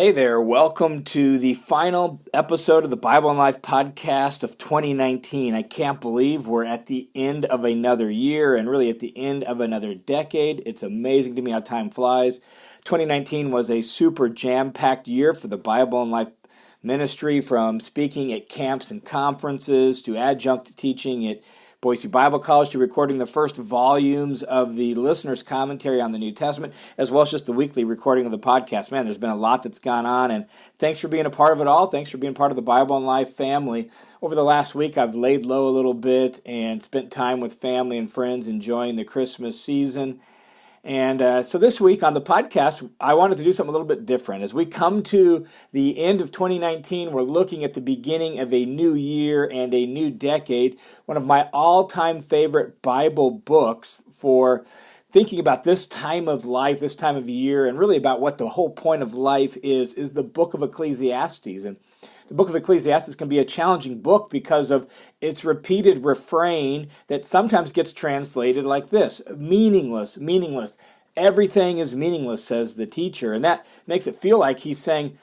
Hey there, welcome to the final episode of the Bible and Life podcast of 2019. I can't believe we're at the end of another year and really at the end of another decade. It's amazing to me how time flies. 2019 was a super jam-packed year for the Bible and Life ministry, from speaking at camps and conferences to adjunct teaching at Boise Bible College to recording the first volumes of the listener's commentary on the New Testament, as well as just the weekly recording of the podcast. Man, there's been a lot that's gone on, and thanks for being a part of it all. Thanks for being part of the Bible and Life family. Over the last week, I've laid low a little bit and spent time with family and friends enjoying the Christmas season. And so this week on the podcast, I wanted to do something a little bit different. As we come to the end of 2019, we're looking at the beginning of a new year and a new decade. One of my all-time favorite Bible books for thinking about this time of life, this time of year, and really about what the whole point of life is the book of Ecclesiastes. And the book of Ecclesiastes can be a challenging book because of its repeated refrain that sometimes gets translated like this: meaningless, meaningless. Everything is meaningless, says the teacher. And that makes it feel like he's saying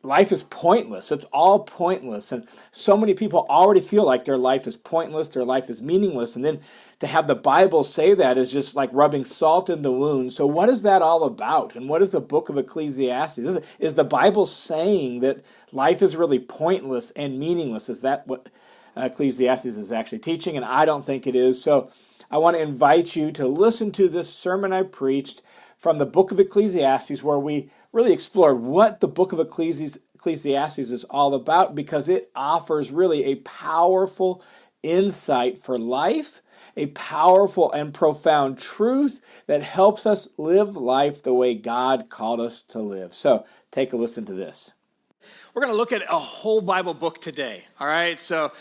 life is pointless. It's all pointless. And so many people already feel like their life is pointless, their life is meaningless. And then to have the Bible say that is just like rubbing salt in the wound. So what is that all about? And what is the book of Ecclesiastes? Is the Bible saying that life is really pointless and meaningless? Is that what Ecclesiastes is actually teaching? And I don't think it is. So I want to invite you to listen to this sermon I preached from the book of Ecclesiastes, where we really explore what the book of Ecclesiastes is all about, because it offers really a powerful insight for life, a powerful and profound truth that helps us live life the way God called us to live. So take a listen to this. We're going to look at a whole Bible book today, all right? So,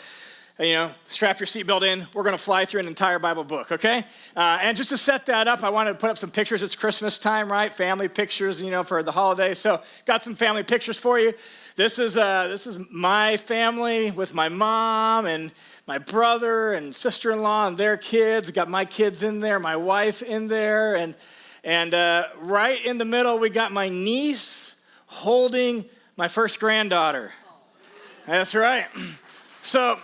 strap your seatbelt in. We're going to fly through an entire Bible book, okay? And just to set that up, I wanted to put up some pictures. It's Christmas time, right? Family pictures, for the holidays. So got some family pictures for you. This is my family with my mom and my brother and sister-in-law and their kids. Got my kids in there, my wife in there, and right in the middle, we got my niece holding my first granddaughter. That's right. So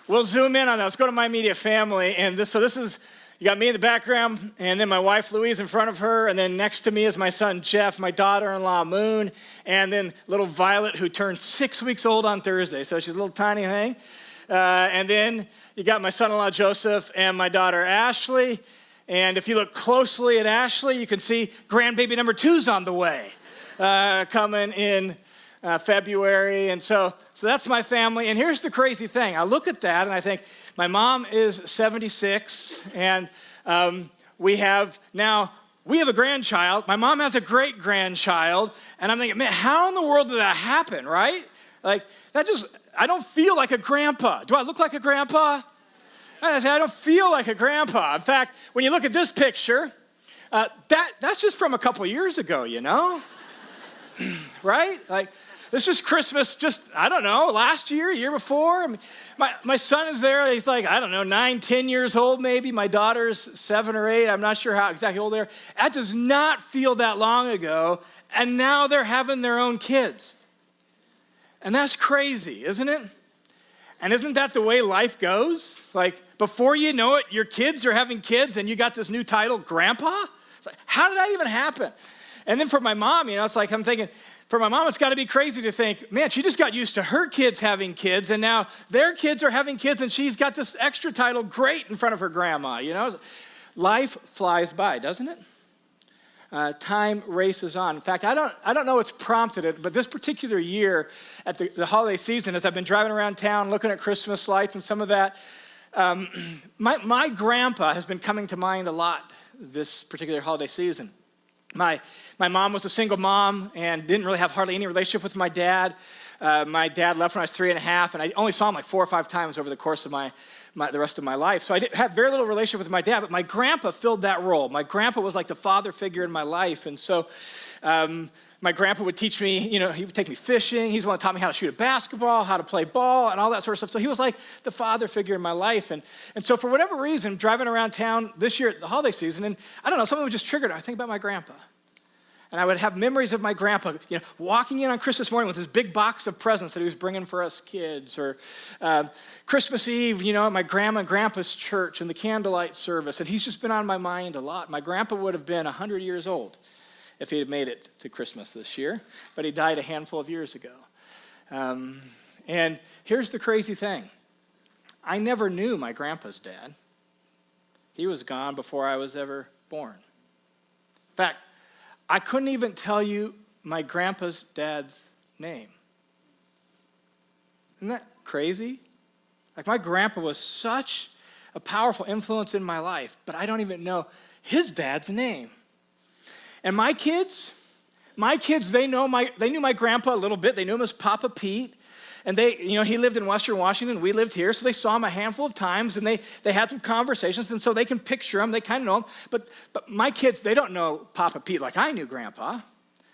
we'll zoom in on that. Let's go to my immediate family. And this is, you got me in the background, and then my wife Louise in front of her, and then next to me is my son Jeff, my daughter-in-law Moon, and then little Violet, who turned 6 weeks old on Thursday. So she's a little tiny thing. And then you got my son-in-law Joseph and my daughter Ashley. And if you look closely at Ashley, you can see grandbaby number 2's on the way, coming in February. And so that's my family. And here's the crazy thing. I look at that and I think, my mom is 76, and we have a grandchild. My mom has a great-grandchild. And I'm thinking, man, how in the world did that happen, right? Like, I don't feel like a grandpa. Do I look like a grandpa? I don't feel like a grandpa. In fact, when you look at this picture, that's just from a couple of years ago, right? Like, this is Christmas last year, year before. I mean, my son is there. He's like, 9, 10 years old maybe. My daughter's 7 or 8. I'm not sure how exactly old they are. That does not feel that long ago. And now they're having their own kids. And that's crazy, isn't it? And isn't that the way life goes? Like, before you know it, your kids are having kids and you got this new title, Grandpa? It's like, how did that even happen? And then for my mom, it's like I'm thinking, for my mom, it's got to be crazy to think, man, she just got used to her kids having kids, and now their kids are having kids, and she's got this extra title, great, in front of her grandma, Life flies by, doesn't it? Time races on. In fact, I don't know what's prompted it, but this particular year at the holiday season, as I've been driving around town looking at Christmas lights and some of that, my grandpa has been coming to mind a lot this particular holiday season. My mom was a single mom and didn't really have hardly any relationship with my dad. My dad left when I was 3.5, and I only saw him like 4 or 5 times over the course of the rest of my life. So I had very little relationship with my dad, but my grandpa filled that role. My grandpa was like the father figure in my life. And so my grandpa would teach me, he would take me fishing. He's the one that taught me how to shoot a basketball, how to play ball, and all that sort of stuff. So he was like the father figure in my life. And so for whatever reason, driving around town this year at the holiday season, and I don't know, something was just triggered. I think about my grandpa. And I would have memories of my grandpa, walking in on Christmas morning with his big box of presents that he was bringing for us kids. Or Christmas Eve, at my grandma and grandpa's church and the candlelight service. And he's just been on my mind a lot. My grandpa would have been 100 years old if he had made it to Christmas this year. But he died a handful of years ago. And here's the crazy thing. I never knew my grandpa's dad. He was gone before I was ever born. In fact, I couldn't even tell you my grandpa's dad's name. Isn't that crazy? Like, my grandpa was such a powerful influence in my life, but I don't even know his dad's name. And my kids, they knew my grandpa a little bit. They knew him as Papa Pete. And he lived in Western Washington, we lived here, so they saw him a handful of times, and they had some conversations, and so they can picture him, they kind of know him. But my kids, they don't know Papa Pete like I knew Grandpa.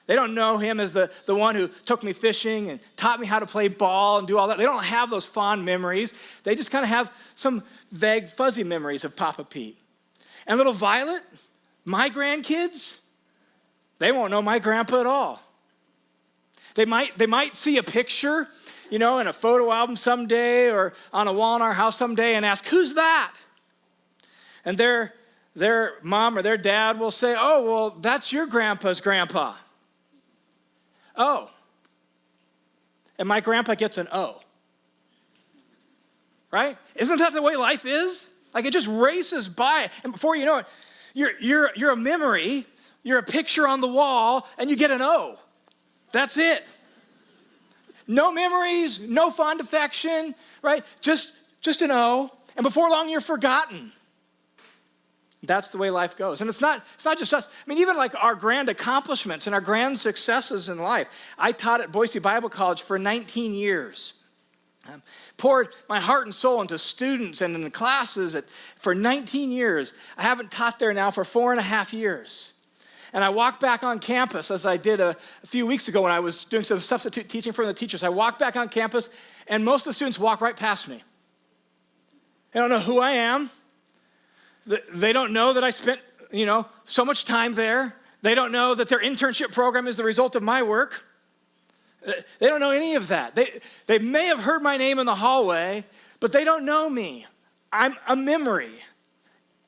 They don't know him as the one who took me fishing and taught me how to play ball and do all that. They don't have those fond memories. They just kind of have some vague, fuzzy memories of Papa Pete. And little Violet, my grandkids, they won't know my grandpa at all. They might see a picture, in a photo album someday or on a wall in our house someday and ask, who's that? And their mom or their dad will say, oh, well, that's your grandpa's grandpa. Oh. And my grandpa gets an O. Right? Isn't that the way life is? Like, it just races by. And before you know it, you're a memory, you're a picture on the wall, and you get an O. That's it. No memories, no fond affection, right? Just an O. And before long, you're forgotten. That's the way life goes. And it's not just us. I mean, even like our grand accomplishments and our grand successes in life. I taught at Boise Bible College for 19 years. Poured my heart and soul into students and in the classes for 19 years. I haven't taught there now for 4.5 years. And I walked back on campus, as I did a few weeks ago when I was doing some substitute teaching for the teachers. I walked back on campus, and most of the students walk right past me. They don't know who I am. They don't know that I spent, so much time there. They don't know that their internship program is the result of my work. They don't know any of that. They may have heard my name in the hallway, but they don't know me. I'm a memory.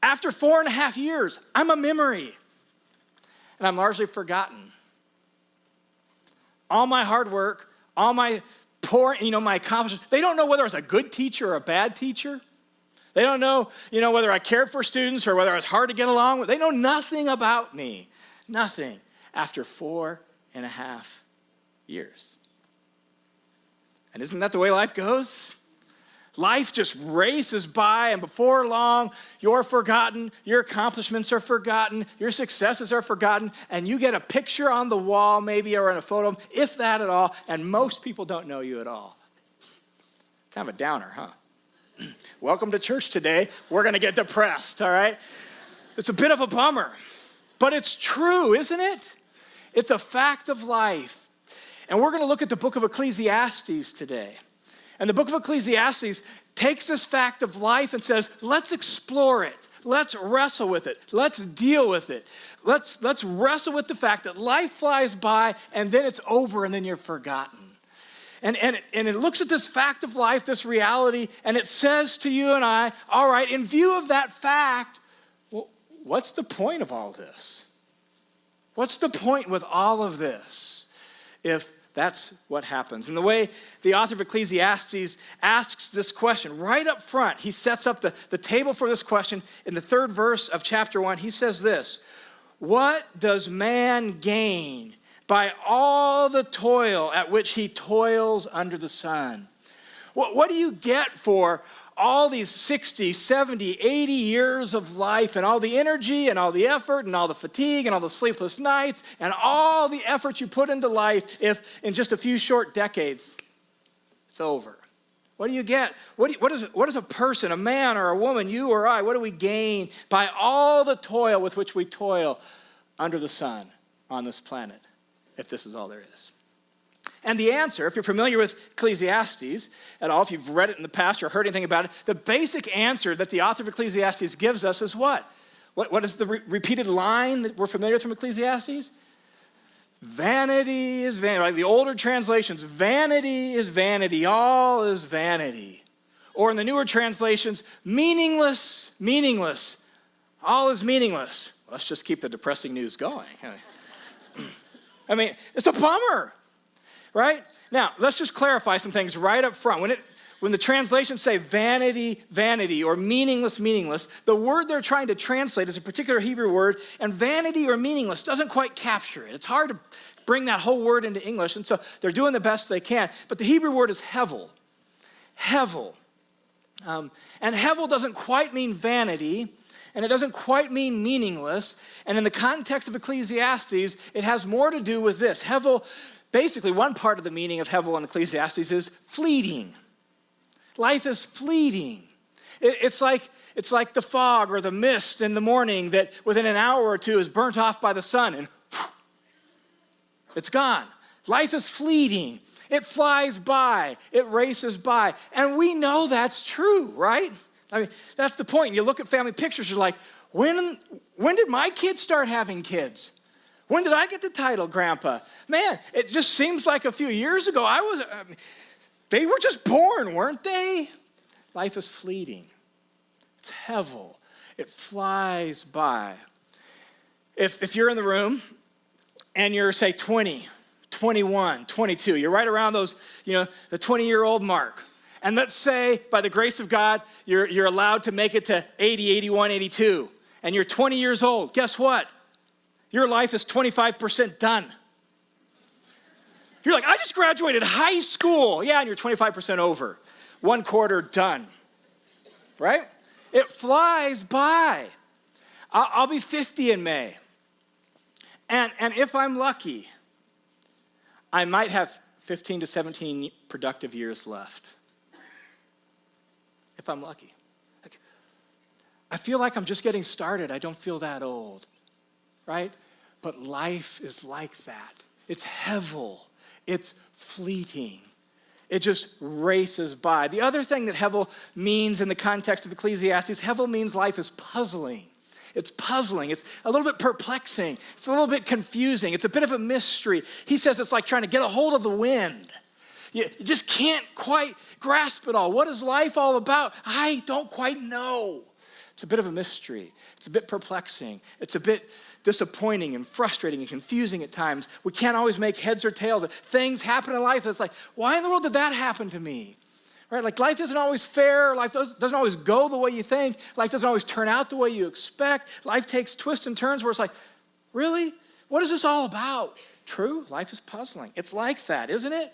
After 4.5 years, I'm a memory. And I'm largely forgotten. All my hard work, all my my accomplishments, they don't know whether I was a good teacher or a bad teacher. They don't know, whether I cared for students or whether I was hard to get along with. They know nothing about me. Nothing after 4.5 years. And isn't that the way life goes? Life just races by, and before long, you're forgotten, your accomplishments are forgotten, your successes are forgotten, and you get a picture on the wall maybe or in a photo, if that at all, and most people don't know you at all. Kind of a downer, huh? Welcome to church today. We're going to get depressed, all right? It's a bit of a bummer, but it's true, isn't it? It's a fact of life. And we're going to look at the book of Ecclesiastes today. And the book of Ecclesiastes takes this fact of life and says, let's explore it. Let's wrestle with it. Let's deal with it. Let's wrestle with the fact that life flies by and then it's over and then you're forgotten. And it looks at this fact of life, this reality, and it says to you and I, all right, in view of that fact, well, what's the point of all this? What's the point with all of this if that's what happens? And the way the author of Ecclesiastes asks this question, right up front, he sets up the table for this question in the 3rd verse of chapter 1. He says this, what does man gain by all the toil at which he toils under the sun? What do you get for all these 60, 70, 80 years of life and all the energy and all the effort and all the fatigue and all the sleepless nights and all the effort you put into life if in just a few short decades it's over? What do you get? What is a person, a man or a woman, you or I, what do we gain by all the toil with which we toil under the sun on this planet if this is all there is? And the answer, if you're familiar with Ecclesiastes at all, if you've read it in the past or heard anything about it, the basic answer that the author of Ecclesiastes gives us is what? What is the repeated line that we're familiar with from Ecclesiastes? Vanity is vanity. Like the older translations, vanity is vanity. All is vanity. Or in the newer translations, meaningless, meaningless. All is meaningless. Let's just keep the depressing news going. I mean, it's a bummer, right? Now, let's just clarify some things right up front. When the translations say vanity, vanity, or meaningless, meaningless, the word they're trying to translate is a particular Hebrew word, and vanity or meaningless doesn't quite capture it. It's hard to bring that whole word into English, and so they're doing the best they can. But the Hebrew word is hevel. Hevel. And hevel doesn't quite mean vanity, and it doesn't quite mean meaningless. And in the context of Ecclesiastes, it has more to do with this. Hevel, basically one part of the meaning of hevel in Ecclesiastes is fleeting. Life is fleeting. It's like the fog or the mist in the morning that within an hour or two is burnt off by the sun and it's gone. Life is fleeting. It flies by. It races by. And we know that's true, right? I mean, that's the point. You look at family pictures, you're like, when did my kids start having kids? When did I get the title grandpa? Man, it just seems like a few years ago they were just born, weren't they? Life is fleeting. It's hevel. It flies by. If you're in the room and you're, say, 20, 21, 22, you're right around those, the 20-year-old mark. And let's say, by the grace of God, you're allowed to make it to 80, 81, 82, and you're 20 years old. Guess what? Your life is 25% done. You're like, I just graduated high school. Yeah, and you're 25% over. 1/4 done, right? It flies by. I'll be 50 in May. And if I'm lucky, I might have 15 to 17 productive years left. If I'm lucky. I feel like I'm just getting started. I don't feel that old, right? But life is like that. It's hevel. It's fleeting. It just races by. The other thing that hevel means in the context of Ecclesiastes, hevel means life is puzzling. It's puzzling. It's a little bit perplexing. It's a little bit confusing. It's a bit of a mystery. He says it's like trying to get a hold of the wind. You just can't quite grasp it all. What is life all about? I don't quite know. It's a bit of a mystery. It's a bit perplexing. It's a bit disappointing and frustrating and confusing at times. We can't always make heads or tails. Things happen in life that's like, why in the world did that happen to me? Right? Like life isn't always fair. Life doesn't always go the way you think. Life doesn't always turn out the way you expect. Life takes twists and turns where it's like, really? What is this all about? True, life is puzzling. It's like that, isn't it?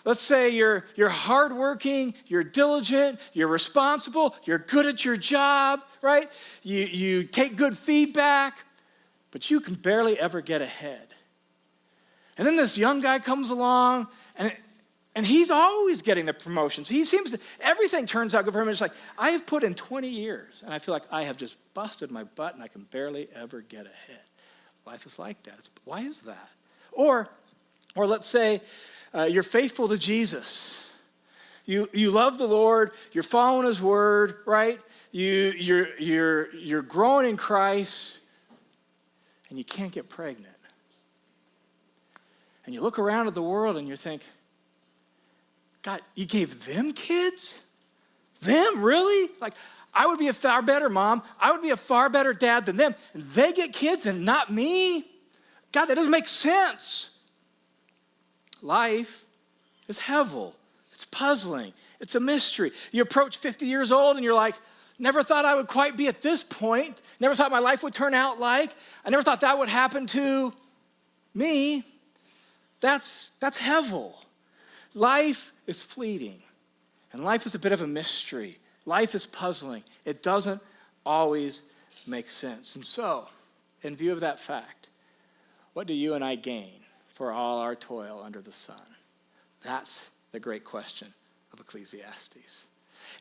Let's say you're hardworking, you're diligent, you're responsible, you're good at your job, right? You take good feedback, but you can barely ever get ahead. And then this young guy comes along, and he's always getting the promotions. Everything turns out good for him. It's like, I have put in 20 years, and I feel like I have just busted my butt, and I can barely ever get ahead. Life is like that. Why is that? Or let's say you're faithful to Jesus. You love the Lord. You're following His word, right? You're growing in Christ, and you can't get pregnant. And you look around at the world and you think, God, you gave them kids? Them, really? Like, I would be a far better mom. I would be a far better dad than them. And they get kids and not me? God, that doesn't make sense. Life is hevel. It's puzzling. It's a mystery. You approach 50 years old and you're like, never thought I would quite be at this point. Never thought my life would turn out like. I never thought that would happen to me. That's hevel. Life is fleeting. And life is a bit of a mystery. Life is puzzling. It doesn't always make sense. And so, in view of that fact, what do you and I gain for all our toil under the sun? That's the great question of Ecclesiastes.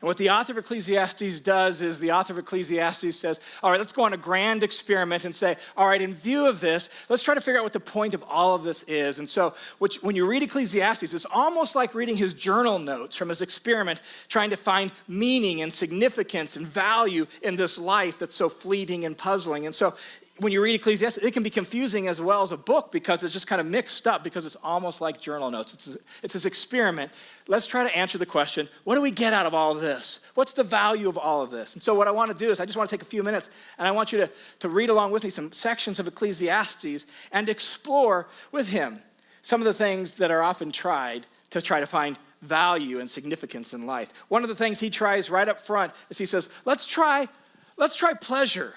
And what the author of Ecclesiastes does is the author of Ecclesiastes says, all right, let's go on a grand experiment and say, all right, in view of this, let's try to figure out what the point of all of this is. And so when you read Ecclesiastes, it's almost like reading his journal notes from his experiment, trying to find meaning and significance and value in this life that's so fleeting and puzzling. And so when you read Ecclesiastes, it can be confusing as well as a book because it's just kind of mixed up because it's almost like journal notes. It's this experiment. Let's try to answer the question, what do we get out of all of this? What's the value of all of this? And so what I want to do is I just want to take a few minutes and I want you to read along with me some sections of Ecclesiastes and explore with him some of the things that are often tried to try to find value and significance in life. One of the things he tries right up front is he says, let's try pleasure.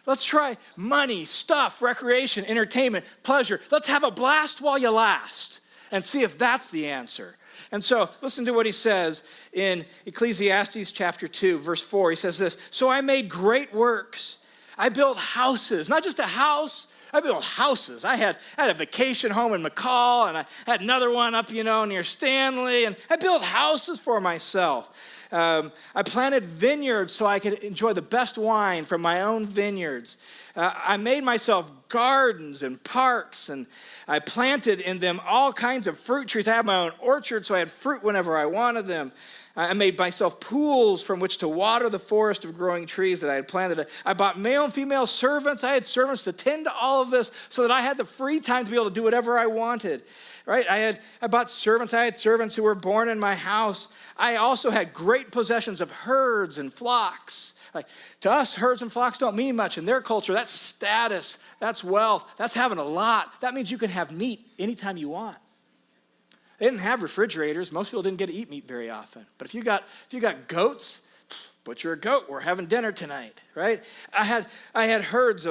Let's try money, stuff, recreation, entertainment, pleasure. Let's have a blast while you last and see if that's the answer. And so listen to what he says in Ecclesiastes chapter 2, verse 4. He says this, so I made great works. I built houses, not just a house. I built houses. I had a vacation home in McCall, and I had another one up, near Stanley, and I built houses for myself. I planted vineyards so I could enjoy the best wine from my own vineyards. I made myself gardens and parks, and I planted in them all kinds of fruit trees. I had my own orchard, so I had fruit whenever I wanted them. I made myself pools from which to water the forest of growing trees that I had planted. I bought male and female servants. I had servants to tend to all of this so that I had the free time to be able to do whatever I wanted. Right? I bought servants. I had servants who were born in my house. I also had great possessions of herds and flocks. Like, to us, herds and flocks don't mean much. In their culture, that's status, that's wealth, that's having a lot. That means you can have meat anytime you want. They didn't have refrigerators. Most people didn't get to eat meat very often. But if you got goats, butcher a goat. We're having dinner tonight, right? I had herds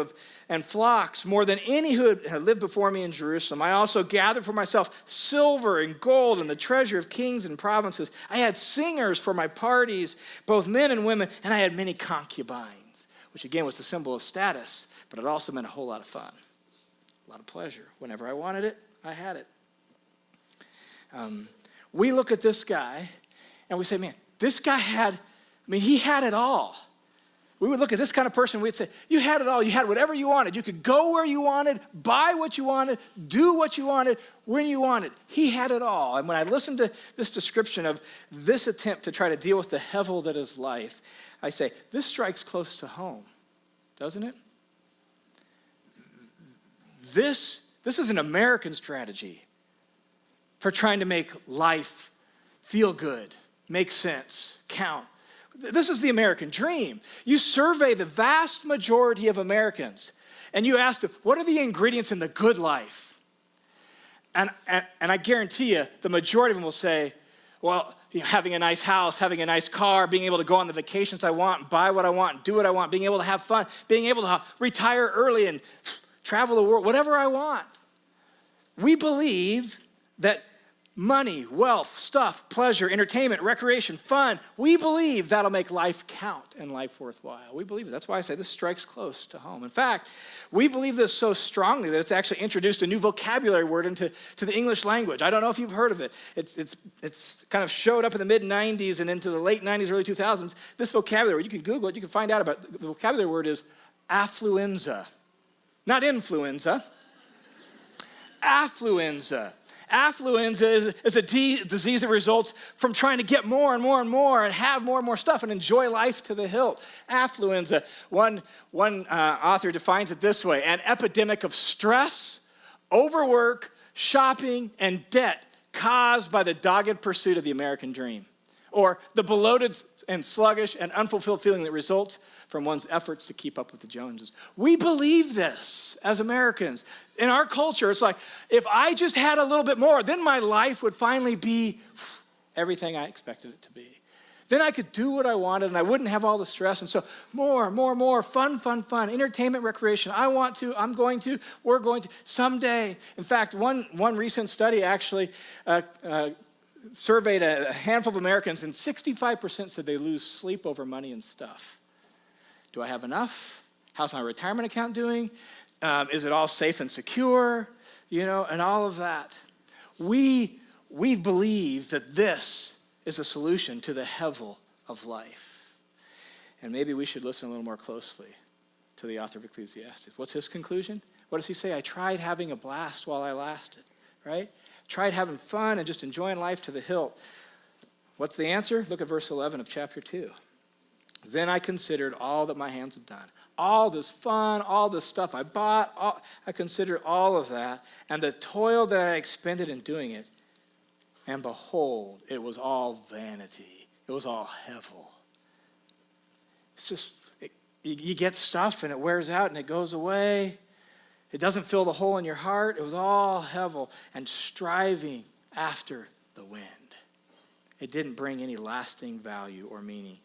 and flocks more than any who had lived before me in Jerusalem. I also gathered for myself silver and gold and the treasure of kings and provinces. I had singers for my parties, both men and women, and I had many concubines, which again was the symbol of status, but it also meant a whole lot of fun, a lot of pleasure. Whenever I wanted it, I had it. We look at this guy and we say, man, this guy he had it all. We would look at this kind of person, we'd say, you had it all. You had whatever you wanted. You could go where you wanted, buy what you wanted, do what you wanted, when you wanted. He had it all. And when I listened to this description of this attempt to try to deal with the hevel that is life, I say, this strikes close to home, doesn't it? This is an American strategy for trying to make life feel good, make sense, count. This is the American dream. You survey the vast majority of Americans and you ask them, what are the ingredients in the good life? And I guarantee you, the majority of them will say, well, having a nice house, having a nice car, being able to go on the vacations I want, buy what I want, do what I want, being able to have fun, being able to retire early and travel the world, whatever I want. We believe that money, wealth, stuff, pleasure, entertainment, recreation, fun, we believe that'll make life count and life worthwhile. We believe it. That's why I say this strikes close to home. In fact, we believe this so strongly that it's actually introduced a new vocabulary word into the English language. I don't know if you've heard of it. It's kind of showed up in the mid-90s and into the late 90s, early 2000s. This vocabulary, you can Google it, you can find out about it. The vocabulary word is affluenza. Not influenza. Affluenza. Affluenza is a disease that results from trying to get more and more and more and have more and more stuff and enjoy life to the hilt. Affluenza, one author defines it this way: an epidemic of stress, overwork, shopping, and debt caused by the dogged pursuit of the American dream, or the bloated and sluggish and unfulfilled feeling that results from one's efforts to keep up with the Joneses. We believe this as Americans. In our culture, it's like, if I just had a little bit more, then my life would finally be everything I expected it to be. Then I could do what I wanted and I wouldn't have all the stress. And so more, fun, entertainment, recreation. I want to, I'm going to, we're going to, someday. In fact, one recent study actually surveyed a handful of Americans, and 65% said they lose sleep over money and stuff. Do I have enough? How's my retirement account doing? Is it all safe and secure? And all of that. We believe that this is a solution to the hevel of life. And maybe we should listen a little more closely to the author of Ecclesiastes. What's his conclusion? What does he say? I tried having a blast while I lasted, right? Tried having fun and just enjoying life to the hilt. What's the answer? Look at verse 11 of chapter 2. Then I considered all that my hands had done. All this fun, all this stuff I bought, I considered all of that, and the toil that I expended in doing it. And behold, it was all vanity. It was all hevel. It's just, you get stuff and it wears out and it goes away. It doesn't fill the hole in your heart. It was all hevel and striving after the wind. It didn't bring any lasting value or meaning.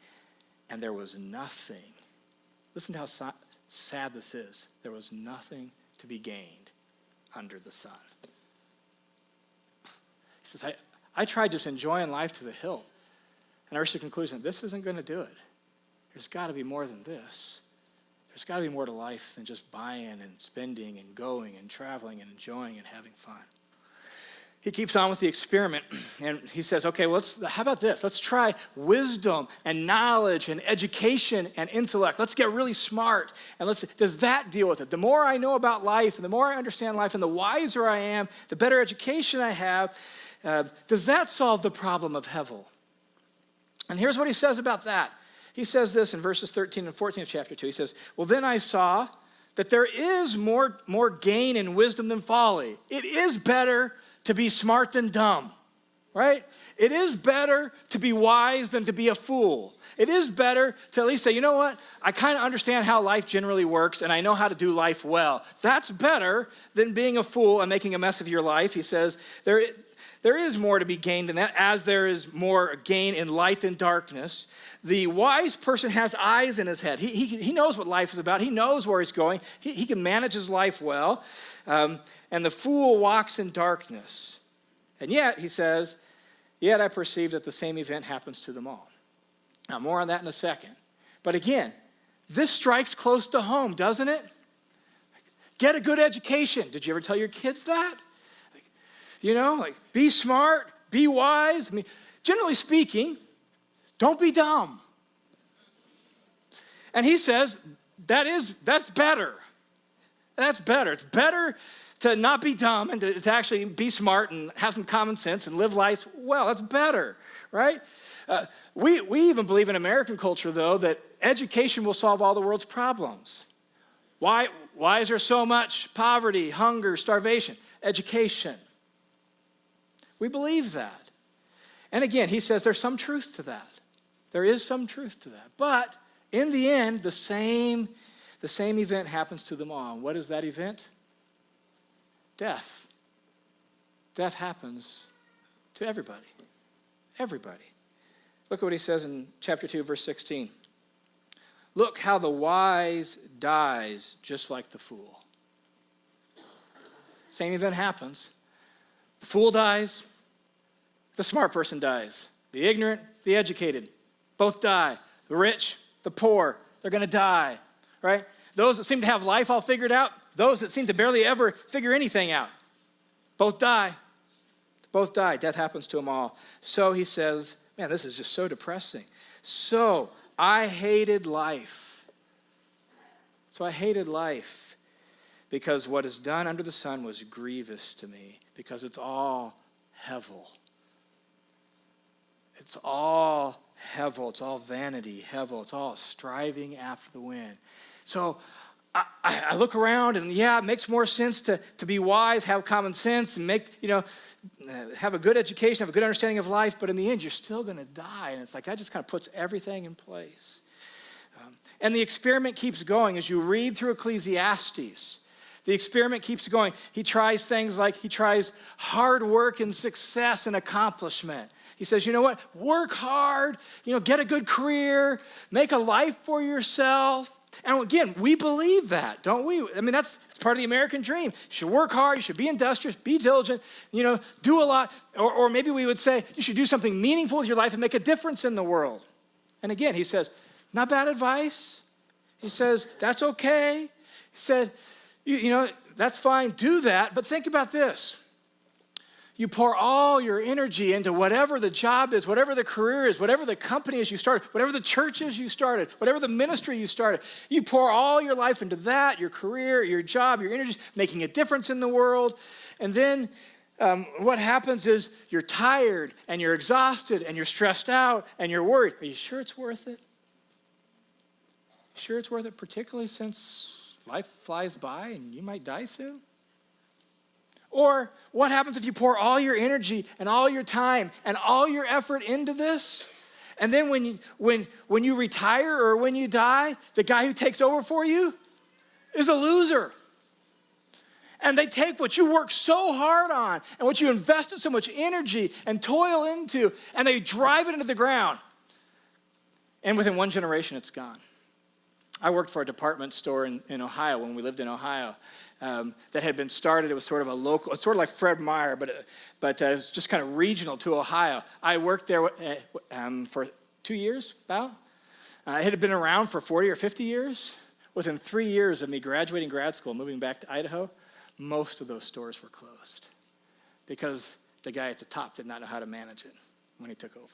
And there was nothing. Listen to how sad this is. There was nothing to be gained under the sun. He says, I tried just enjoying life to the hilt. And I reached the conclusion, this isn't going to do it. There's got to be more than this. There's got to be more to life than just buying and spending and going and traveling and enjoying and having fun. He keeps on with the experiment, and he says, okay, how about this? Let's try wisdom and knowledge and education and intellect. Let's get really smart, and does that deal with it? The more I know about life, and the more I understand life, and the wiser I am, the better education I have, does that solve the problem of hevel? And here's what he says about that. He says this in verses 13 and 14 of chapter 2. He says, well, then I saw that there is more gain in wisdom than folly. It is better to be smart than dumb, right? It is better to be wise than to be a fool. It is better to at least say, you know what? I kind of understand how life generally works, and I know how to do life well. That's better than being a fool and making a mess of your life. He says, there is more to be gained in that, as there is more gain in light than darkness. The wise person has eyes in his head. He knows what life is about. He knows where he's going. He can manage his life well. And the fool walks in darkness. And yet, he says, yet I perceive that the same event happens to them all. Now, more on that in a second. But again, this strikes close to home, doesn't it? Get a good education. Did you ever tell your kids that? Be smart, be wise. I mean, generally speaking, don't be dumb. And he says, that's better. That's better. It's better to not be dumb and to actually be smart and have some common sense and live life well. That's better, right? We even believe in American culture, though, that education will solve all the world's problems. Why is there so much poverty, hunger, starvation? Education. We believe that. And again, he says there's some truth to that. There is some truth to that. But in the end, the same event happens to them all. And what is that event? Death. Death happens to everybody. Everybody. Look at what he says in chapter 2, verse 16. Look how the wise dies just like the fool. Same event happens. The fool dies. The smart person dies. The ignorant, the educated, both die. The rich, the poor, they're going to die, right? Those that seem to have life all figured out, those that seem to barely ever figure anything out, both die. Both die. Death happens to them all. So he says, man, this is just so depressing. So I hated life. Because what is done under the sun was grievous to me, because it's all hevel. It's all hevel. It's all vanity, hevel. It's all striving after the wind. So I look around and it makes more sense to be wise, have common sense, and have a good education, have a good understanding of life, but in the end, you're still going to die. And it's like that just kind of puts everything in place. And the experiment keeps going. As you read through Ecclesiastes, the experiment keeps going. He tries things like hard work and success and accomplishment. He says, you know what? Work hard, get a good career, make a life for yourself. And again, we believe that, don't we? I mean, it's part of the American dream. You should work hard, you should be industrious, be diligent, do a lot. Or maybe we would say you should do something meaningful with your life and make a difference in the world. And again, he says, not bad advice. He says, that's okay. He said, that's fine, do that. But think about this. You pour all your energy into whatever the job is, whatever the career is, whatever the company is you started, whatever the church is you started, whatever the ministry you started. You pour all your life into that, your career, your job, your energy, making a difference in the world. And then what happens is you're tired and you're exhausted and you're stressed out and you're worried. Are you sure it's worth it? Sure it's worth it, particularly since life flies by and you might die soon? Or what happens if you pour all your energy and all your time and all your effort into this? And then when you retire or when you die, the guy who takes over for you is a loser. And they take what you worked so hard on and what you invested so much energy and toil into, and they drive it into the ground. And within one generation, it's gone. I worked for a department store in Ohio when we lived in Ohio that had been started. It was sort of a local, sort of like Fred Meyer, but it was just kind of regional to Ohio. I worked there for 2 years, about. It had been around for 40 or 50 years. Within 3 years of me graduating grad school, moving back to Idaho, most of those stores were closed because the guy at the top did not know how to manage it when he took over.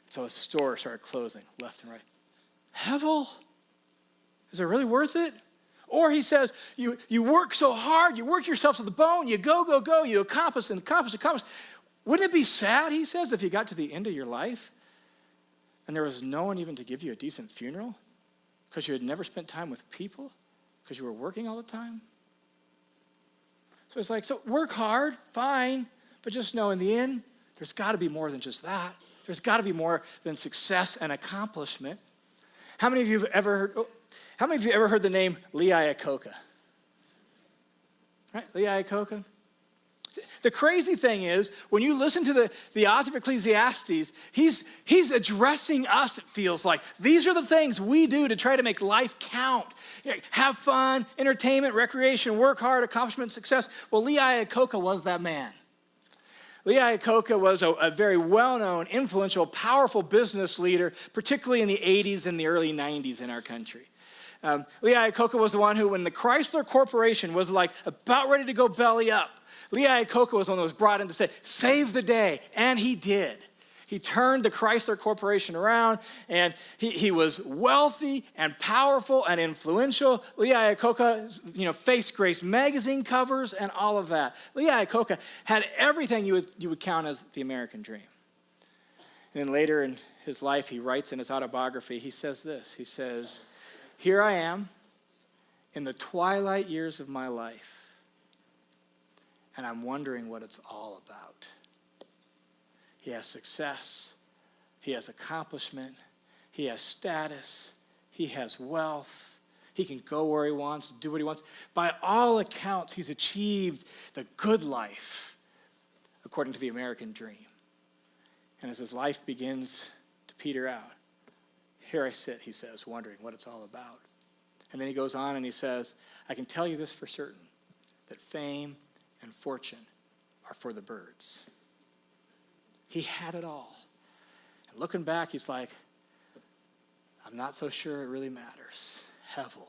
So a store started closing left and right. Hevel? Is it really worth it? Or he says, you work so hard, you work yourself to the bone, you go, you accomplish. Wouldn't it be sad, he says, if you got to the end of your life and there was no one even to give you a decent funeral because you had never spent time with people because you were working all the time? So it's like, so work hard, fine, but just know in the end, there's got to be more than just that. There's got to be more than success and accomplishment. How many of you have ever heard the name Lee Iacocca? Right, Lee Iacocca? The crazy thing is, when you listen to the author of Ecclesiastes, he's addressing us, it feels like. These are the things we do to try to make life count. Have fun, entertainment, recreation, work hard, accomplishment, success. Well, Lee Iacocca was that man. Lee Iacocca was a very well-known, influential, powerful business leader, particularly in the 80s and the early 90s in our country. Lee Iacocca was the one who, when the Chrysler Corporation was like about ready to go belly up, Lee Iacocca was one that was brought in to say, save the day, and he did. He turned the Chrysler Corporation around, and he was wealthy and powerful and influential. Lee Iacocca, faced Grace magazine covers and all of that. Lee Iacocca had everything you would count as the American dream. And then later in his life, he writes in his autobiography, he says this. He says, here I am in the twilight years of my life, and I'm wondering what it's all about. He has success. He has accomplishment. He has status. He has wealth. He can go where he wants, do what he wants. By all accounts, he's achieved the good life according to the American dream. And as his life begins to peter out, here I sit, he says, wondering what it's all about. And then he goes on and he says, I can tell you this for certain, that fame and fortune are for the birds. He had it all. And looking back, he's like, I'm not so sure it really matters. Hevel.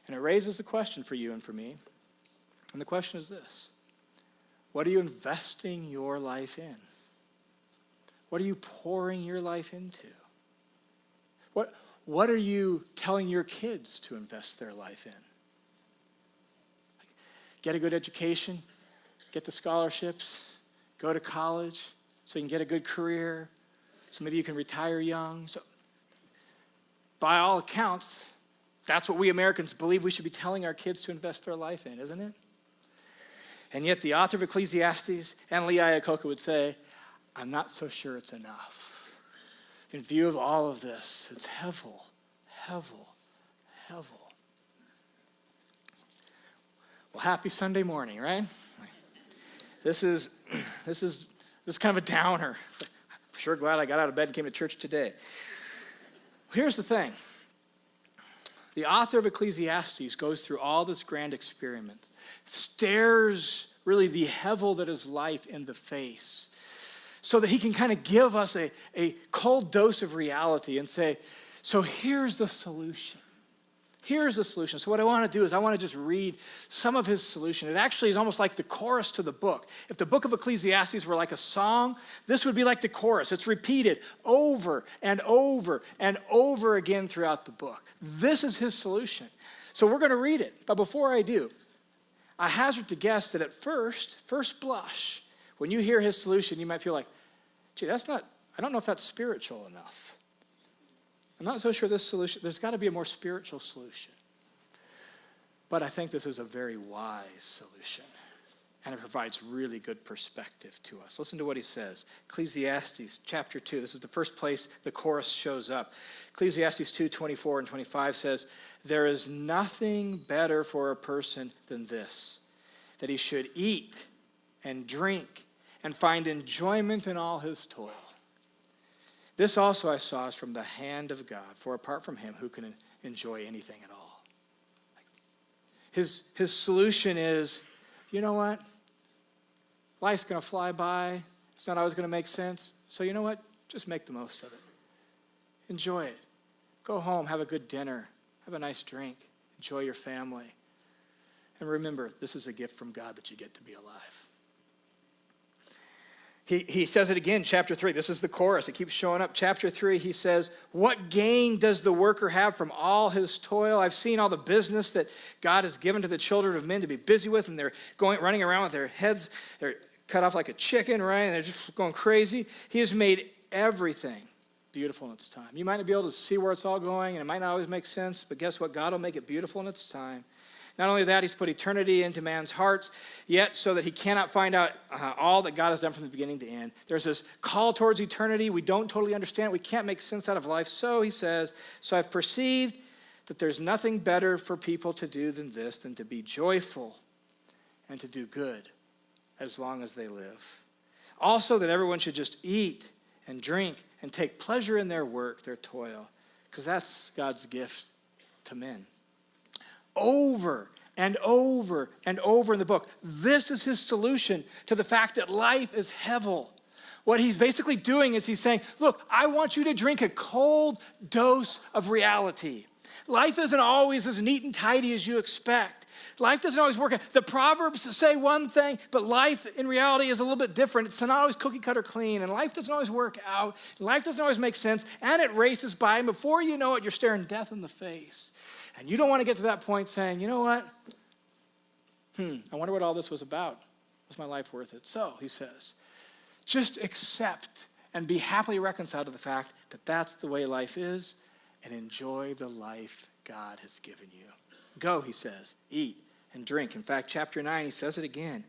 And it raises a question for you and for me. And the question is this. What are you investing your life in? What are you pouring your life into? What are you telling your kids to invest their life in? Get a good education, get the scholarships, go to college so you can get a good career, so maybe you can retire young. So, by all accounts, that's what we Americans believe we should be telling our kids to invest their life in, isn't it? And yet the author of Ecclesiastes and Lee Iacocca would say, I'm not so sure it's enough. In view of all of this, it's hevel. Well, happy Sunday morning, right? This is kind of a downer. I'm sure glad I got out of bed and came to church today. Here's the thing. The author of Ecclesiastes goes through all this grand experiment, stares really the hevel that is life in the face, so that he can kind of give us a cold dose of reality and say, so here's the solution. Here's the solution. So what I want to do is I want to just read some of his solution. It actually is almost like the chorus to the book. If the book of Ecclesiastes were like a song, this would be like the chorus. It's repeated over and over and over again throughout the book. This is his solution. So we're going to read it. But before I do, I hazard to guess that at first blush, when you hear his solution, you might feel like, gee, I don't know if that's spiritual enough. I'm not so sure this solution, there's got to be a more spiritual solution. But I think this is a very wise solution. And it provides really good perspective to us. Listen to what he says. Ecclesiastes chapter 2. This is the first place the chorus shows up. Ecclesiastes 2:24 and 25 says, there is nothing better for a person than this, that he should eat and drink and find enjoyment in all his toil. This also I saw is from the hand of God, for apart from him, who can enjoy anything at all? His solution is, you know what? Life's going to fly by. It's not always going to make sense. So you know what? Just make the most of it. Enjoy it. Go home, have a good dinner, have a nice drink, enjoy your family. And remember, this is a gift from God that you get to be alive. He says it again, chapter 3. This is the chorus. It keeps showing up. Chapter 3, he says, what gain does the worker have from all his toil? I've seen all the business that God has given to the children of men to be busy with, and they're running around with their heads, they're cut off like a chicken, right? And they're just going crazy. He has made everything beautiful in its time. You might not be able to see where it's all going, and it might not always make sense, but guess what? God will make it beautiful in its time. Not only that, he's put eternity into man's hearts, yet so that he cannot find out all that God has done from the beginning to end. There's this call towards eternity. We don't totally understand it. We can't make sense out of life. So he says, so I've perceived that there's nothing better for people to do than this, than to be joyful and to do good as long as they live. Also that everyone should just eat and drink and take pleasure in their work, their toil, because that's God's gift to men. Over and over and over in the book, this is his solution to the fact that life is hevel. What he's basically doing is he's saying, look, I want you to drink a cold dose of reality. Life isn't always as neat and tidy as you expect. Life doesn't always work. The Proverbs say one thing, but life in reality is a little bit different. It's not always cookie cutter clean, and life doesn't always work out. Life doesn't always make sense, and it races by, and before you know it, you're staring death in the face. And you don't want to get to that point saying, you know what? I wonder what all this was about. Was my life worth it? So, he says, just accept and be happily reconciled to the fact that that's the way life is, and enjoy the life God has given you. Go, he says, eat and drink. In fact, chapter 9, he says it again.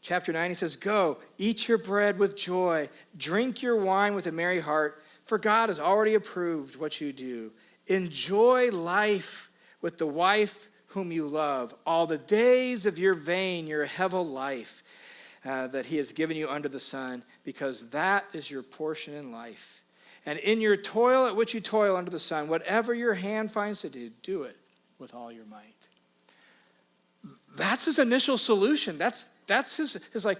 Chapter 9, he says, go, eat your bread with joy, drink your wine with a merry heart, for God has already approved what you do. Enjoy life with the wife whom you love, all the days of your vain, your hevel life that he has given you under the sun, because that is your portion in life. And in your toil at which you toil under the sun, whatever your hand finds to do, do it with all your might. That's his initial solution. That's his like,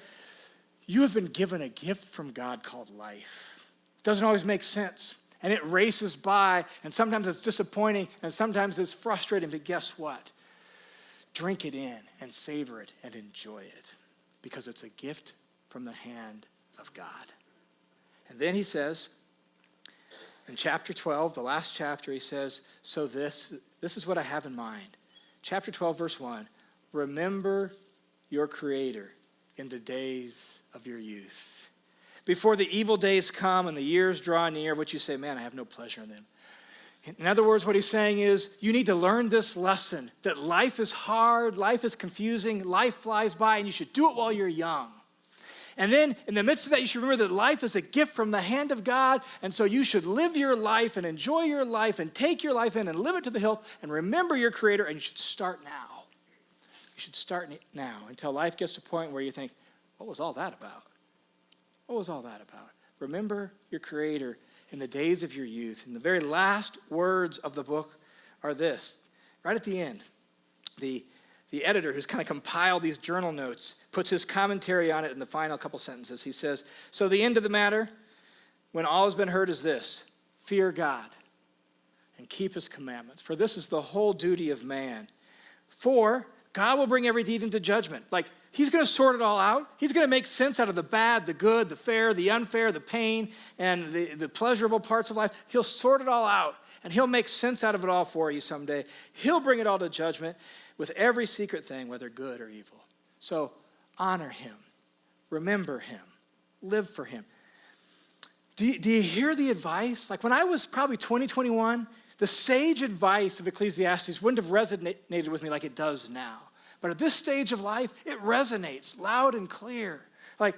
you have been given a gift from God called life. It doesn't always make sense. And it races by, and sometimes it's disappointing, and sometimes it's frustrating, but guess what? Drink it in and savor it and enjoy it, because it's a gift from the hand of God. And then he says, in chapter 12, the last chapter, he says, so this is what I have in mind. Chapter 12, verse 1, remember your Creator in the days of your youth. Before the evil days come and the years draw near, which you say, man, I have no pleasure in them. In other words, what he's saying is, you need to learn this lesson, that life is hard, life is confusing, life flies by, and you should do it while you're young. And then in the midst of that, you should remember that life is a gift from the hand of God, and so you should live your life and enjoy your life and take your life in and live it to the hilt and remember your Creator, and you should start now. You should start now until life gets to a point where you think, what was all that about? What was all that about? Remember your Creator in the days of your youth. And the very last words of the book are this. Right at the end, the editor who's kind of compiled these journal notes puts his commentary on it in the final couple sentences. He says, so the end of the matter, when all has been heard, is this: fear God and keep his commandments, for this is the whole duty of man. For God will bring every deed into judgment. Like, he's going to sort it all out. He's going to make sense out of the bad, the good, the fair, the unfair, the pain, and the pleasurable parts of life. He'll sort it all out, and he'll make sense out of it all for you someday. He'll bring it all to judgment with every secret thing, whether good or evil. So honor him. Remember him. Live for him. Do you hear the advice? Like when I was probably 20, 21, the sage advice of Ecclesiastes wouldn't have resonated with me like it does now. But at this stage of life, it resonates loud and clear. Like,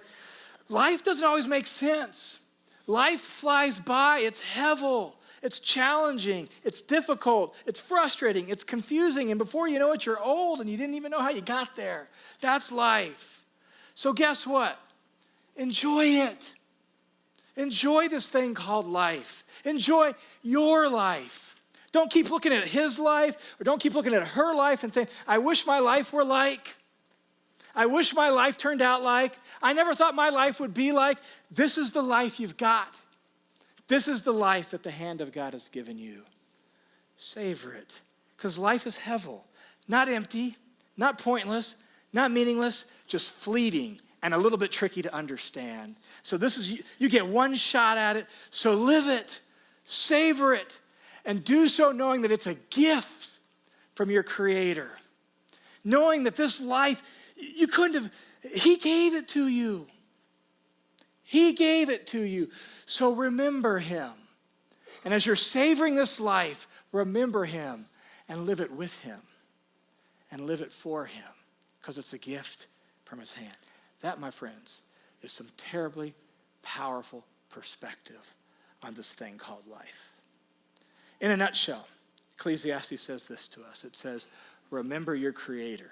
life doesn't always make sense. Life flies by. It's heavy. It's challenging. It's difficult. It's frustrating. It's confusing. And before you know it, you're old and you didn't even know how you got there. That's life. So guess what? Enjoy it. Enjoy this thing called life. Enjoy your life. Don't keep looking at his life or don't keep looking at her life and saying, I wish my life were like. I wish my life turned out like. I never thought my life would be like. This is the life you've got. This is the life that the hand of God has given you. Savor it. Because life is heavy, not empty, not pointless, not meaningless, just fleeting and a little bit tricky to understand. So you get one shot at it. So live it, savor it, and do so knowing that it's a gift from your Creator. Knowing that this life, you couldn't have, He gave it to you. He gave it to you. So remember Him. And as you're savoring this life, remember Him and live it with Him and live it for Him because it's a gift from His hand. That, my friends, is some terribly powerful perspective on this thing called life. In a nutshell, Ecclesiastes says this to us. It says, remember your Creator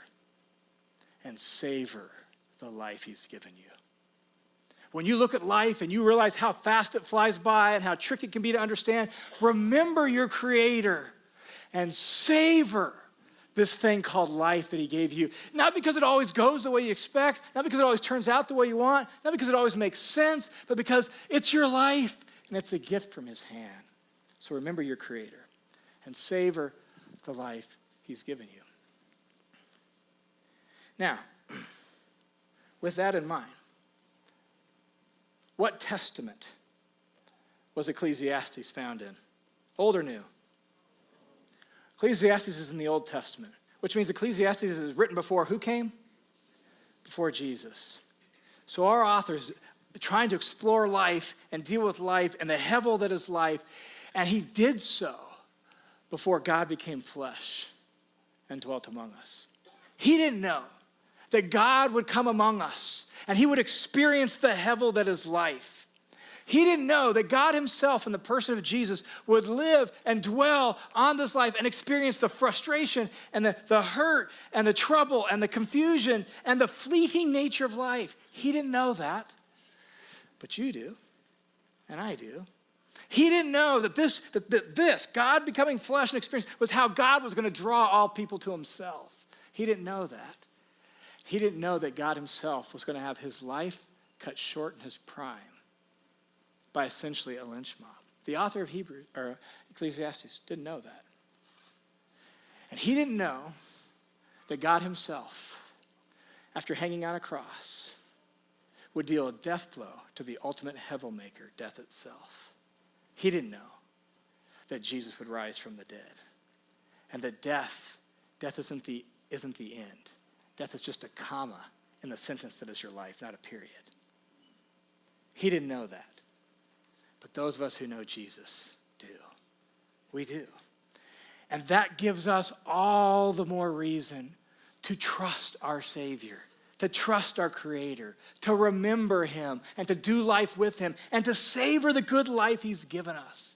and savor the life He's given you. When you look at life and you realize how fast it flies by and how tricky it can be to understand, remember your Creator and savor this thing called life that He gave you. Not because it always goes the way you expect, not because it always turns out the way you want, not because it always makes sense, but because it's your life and it's a gift from His hand. So remember your Creator and savor the life He's given you. Now, with that in mind, what testament was Ecclesiastes found in? Old or new? Ecclesiastes is in the Old Testament, which means Ecclesiastes is written before who came? Before Jesus. So our author's trying to explore life and deal with life and the hevel that is life, and he did so before God became flesh and dwelt among us. He didn't know that God would come among us and He would experience the hevel that is life. He didn't know that God Himself in the person of Jesus would live and dwell on this life and experience the frustration and the hurt and the trouble and the confusion and the fleeting nature of life. He didn't know that, but you do, and I do. He didn't know that this God becoming flesh and experience, was how God was going to draw all people to Himself. He didn't know that. He didn't know that God Himself was going to have His life cut short in His prime by essentially a lynch mob. The author of Ecclesiastes didn't know that. And he didn't know that God Himself, after hanging on a cross, would deal a death blow to the ultimate hevel maker, death itself. He didn't know that Jesus would rise from the dead. And that death isn't the end. Death is just a comma in the sentence that is your life, not a period. He didn't know that. But those of us who know Jesus do. We do. And that gives us all the more reason to trust our Savior, to trust our Creator, to remember Him, and to do life with Him, and to savor the good life He's given us.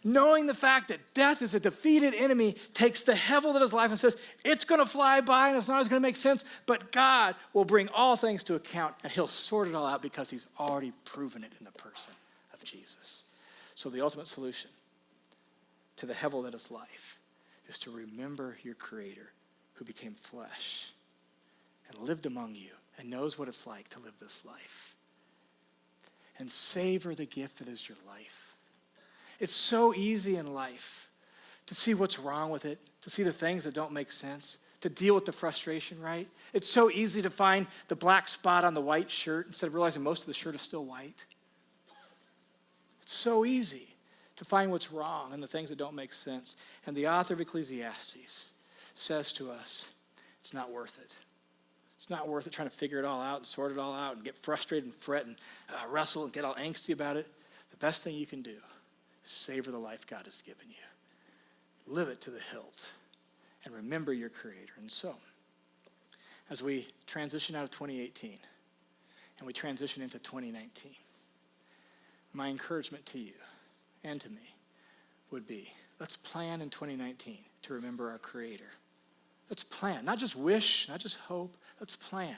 Knowing the fact that death is a defeated enemy takes the hevel that is life and says, it's going to fly by and it's not always going to make sense, but God will bring all things to account and He'll sort it all out because He's already proven it in the person of Jesus. So the ultimate solution to the hevel that is life is to remember your Creator who became flesh and lived among you and knows what it's like to live this life. And savor the gift that is your life. It's so easy in life to see what's wrong with it, to see the things that don't make sense, to deal with the frustration, right? It's so easy to find the black spot on the white shirt instead of realizing most of the shirt is still white. It's so easy to find what's wrong and the things that don't make sense. And the author of Ecclesiastes says to us, it's not worth it. It's not worth it trying to figure it all out and sort it all out and get frustrated and fret and wrestle and get all angsty about it. the best thing you can do is savor the life God has given you. Live it to the hilt and remember your Creator. And so, as we transition out of 2018 and we transition into 2019, my encouragement to you and to me would be, let's plan in 2019 to remember our Creator. Let's plan, not just wish, not just hope, let's plan.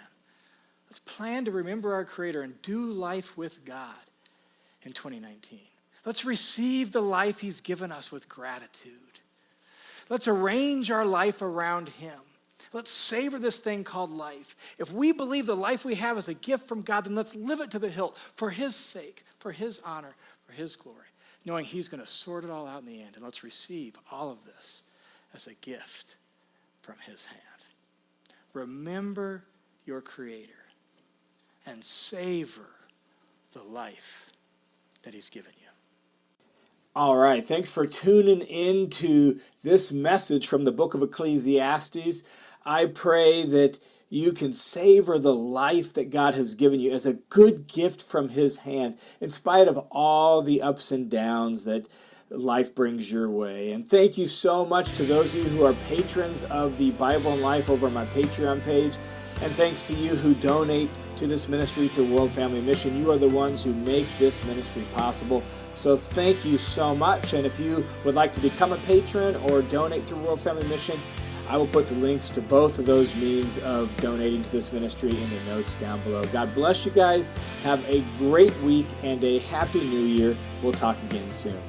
Let's plan to remember our Creator and do life with God in 2019. Let's receive the life He's given us with gratitude. Let's arrange our life around Him. Let's savor this thing called life. If we believe the life we have is a gift from God, then let's live it to the hilt for His sake, for His honor, for His glory, knowing He's going to sort it all out in the end. And let's receive all of this as a gift from His hand. Remember your Creator and savor the life that He's given you. All right, thanks for tuning in to this message from the book of Ecclesiastes. I pray that you can savor the life that God has given you as a good gift from His hand, in spite of all the ups and downs that life brings your way. And thank you so much to those of you who are patrons of the Bible and Life over on my Patreon page. And thanks to you who donate to this ministry through World Family Mission. You are the ones who make this ministry possible. So thank you so much. And if you would like to become a patron or donate through World Family Mission, I will put the links to both of those means of donating to this ministry in the notes down below. God bless you guys. Have a great week and a happy new year. We'll talk again soon.